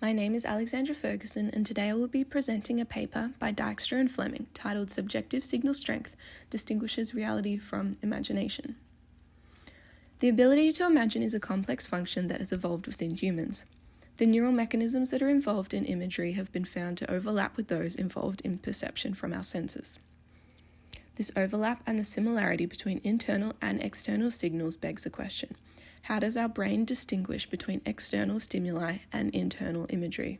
My name is Alexandra Fergusson, and today I will be presenting a paper by Dijkstra and Fleming titled Subjective Signal Strength Distinguishes Reality from Imagination. The ability to imagine is a complex function that has evolved within humans. The neural mechanisms that are involved in imagery have been found to overlap with those involved in perception from our senses. This overlap and the similarity between internal and external signals begs a question. How does our brain distinguish between external stimuli and internal imagery?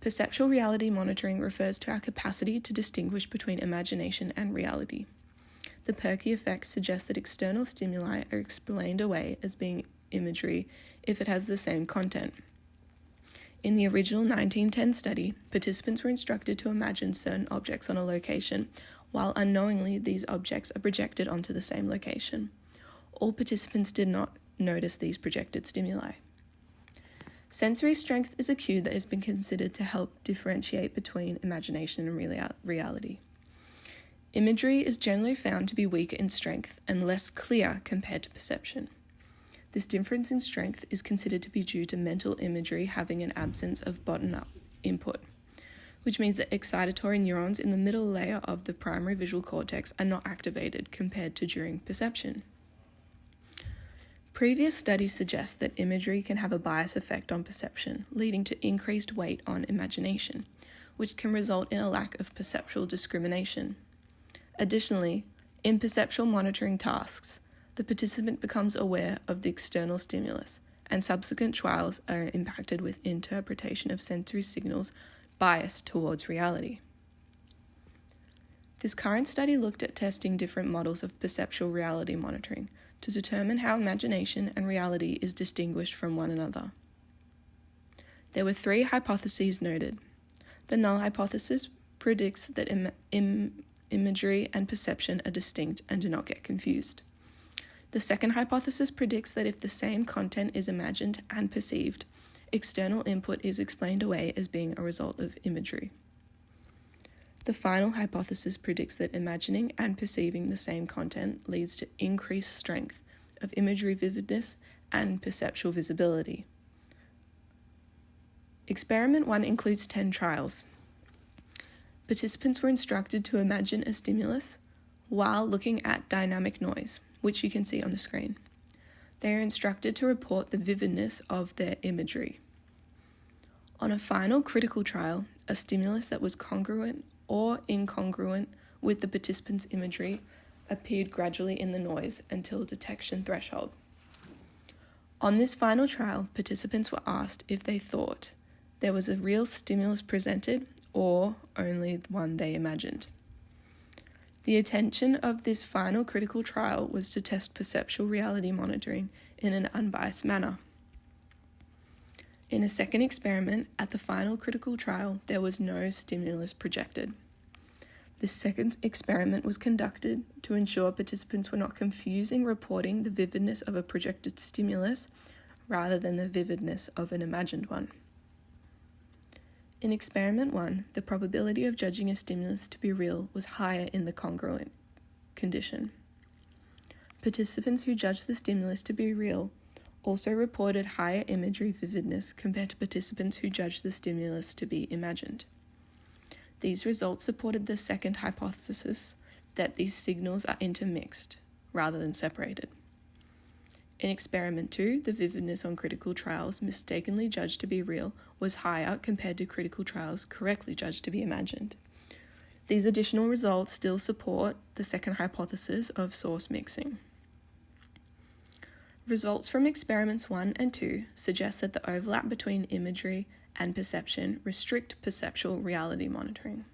Perceptual reality monitoring refers to our capacity to distinguish between imagination and reality. The Perky effect suggests that external stimuli are explained away as being imagery if it has the same content. In the original 1910 study, participants were instructed to imagine certain objects on a location, while unknowingly these objects are projected onto the same location. All participants did not notice these projected stimuli. Sensory strength is a cue that has been considered to help differentiate between imagination and reality. Imagery is generally found to be weaker in strength and less clear compared to perception. This difference in strength is considered to be due to mental imagery having an absence of bottom-up input, which means that excitatory neurons in the middle layer of the primary visual cortex are not activated compared to during perception. Previous studies suggest that imagery can have a bias effect on perception, leading to increased weight on imagination, which can result in a lack of perceptual discrimination. Additionally, in perceptual monitoring tasks, the participant becomes aware of the external stimulus, and subsequent trials are impacted with interpretation of sensory signals biased towards reality. This current study looked at testing different models of perceptual reality monitoring to determine how imagination and reality is distinguished from one another. There were 3 hypotheses noted. The null hypothesis predicts that imagery and perception are distinct and do not get confused. The second hypothesis predicts that if the same content is imagined and perceived, external input is explained away as being a result of imagery. The final hypothesis predicts that imagining and perceiving the same content leads to increased strength of imagery vividness and perceptual visibility. Experiment 1 includes 10 trials. Participants were instructed to imagine a stimulus while looking at dynamic noise, which you can see on the screen. They are instructed to report the vividness of their imagery. On a final critical trial, a stimulus that was congruent or incongruent with the participant's imagery appeared gradually in the noise until detection threshold. On this final trial, participants were asked if they thought there was a real stimulus presented or only one they imagined. The intention of this final critical trial was to test perceptual reality monitoring in an unbiased manner. In a second experiment, at the final critical trial, there was no stimulus projected. This second experiment was conducted to ensure participants were not confusing reporting the vividness of a projected stimulus rather than the vividness of an imagined one. In experiment 1, the probability of judging a stimulus to be real was higher in the congruent condition. Participants who judged the stimulus to be real also reported higher imagery vividness compared to participants who judged the stimulus to be imagined. These results supported the second hypothesis that these signals are intermixed rather than separated. In experiment 2, the vividness on critical trials mistakenly judged to be real was higher compared to critical trials correctly judged to be imagined. These additional results still support the second hypothesis of source mixing. Results from experiments 1 and 2 suggest that the overlap between imagery and perception restrict perceptual reality monitoring.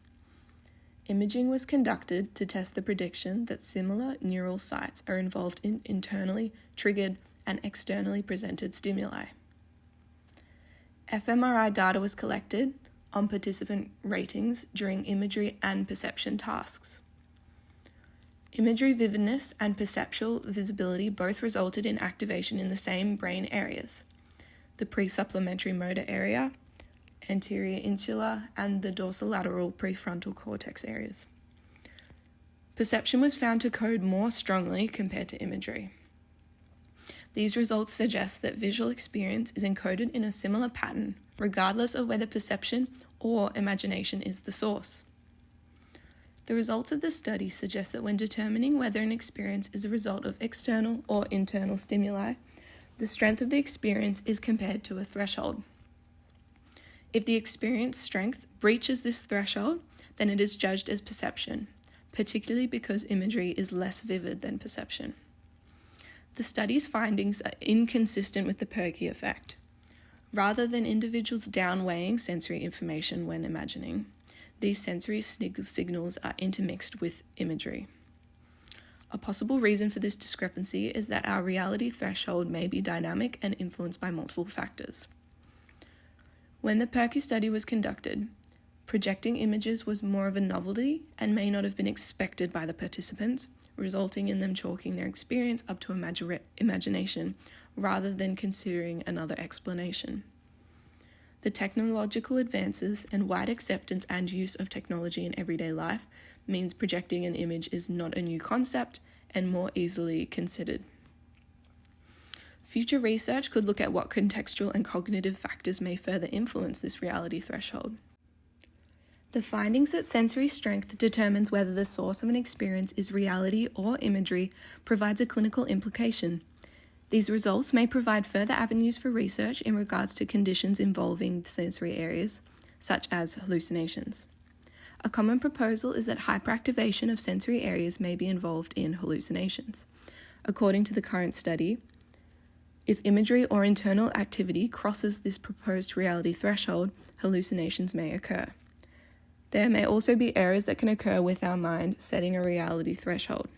Imaging was conducted to test the prediction that similar neural sites are involved in internally triggered and externally presented stimuli. fMRI data was collected on participant ratings during imagery and perception tasks. Imagery vividness and perceptual visibility both resulted in activation in the same brain areas, the pre-supplementary motor area, anterior insula, and the dorsolateral prefrontal cortex areas. Perception was found to code more strongly compared to imagery. These results suggest that visual experience is encoded in a similar pattern regardless of whether perception or imagination is the source. The results of this study suggest that when determining whether an experience is a result of external or internal stimuli, the strength of the experience is compared to a threshold. If the experience strength breaches this threshold, then it is judged as perception, particularly because imagery is less vivid than perception. The study's findings are inconsistent with the Perky effect. Rather than individuals downweighing sensory information when imagining, these sensory signals are intermixed with imagery. A possible reason for this discrepancy is that our reality threshold may be dynamic and influenced by multiple factors. When the Perky study was conducted, projecting images was more of a novelty and may not have been expected by the participants, resulting in them chalking their experience up to imagination rather than considering another explanation. The technological advances and wide acceptance and use of technology in everyday life means projecting an image is not a new concept and more easily considered. Future research could look at what contextual and cognitive factors may further influence this reality threshold. The findings that sensory strength determines whether the source of an experience is reality or imagery provides a clinical implication. These results may provide further avenues for research in regards to conditions involving sensory areas, such as hallucinations. A common proposal is that hyperactivation of sensory areas may be involved in hallucinations. According to the current study, if imagery or internal activity crosses this proposed reality threshold, hallucinations may occur. There may also be errors that can occur with our mind setting a reality threshold.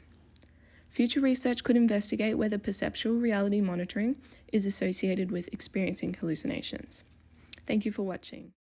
Future research could investigate whether perceptual reality monitoring is associated with experiencing hallucinations. Thank you for watching.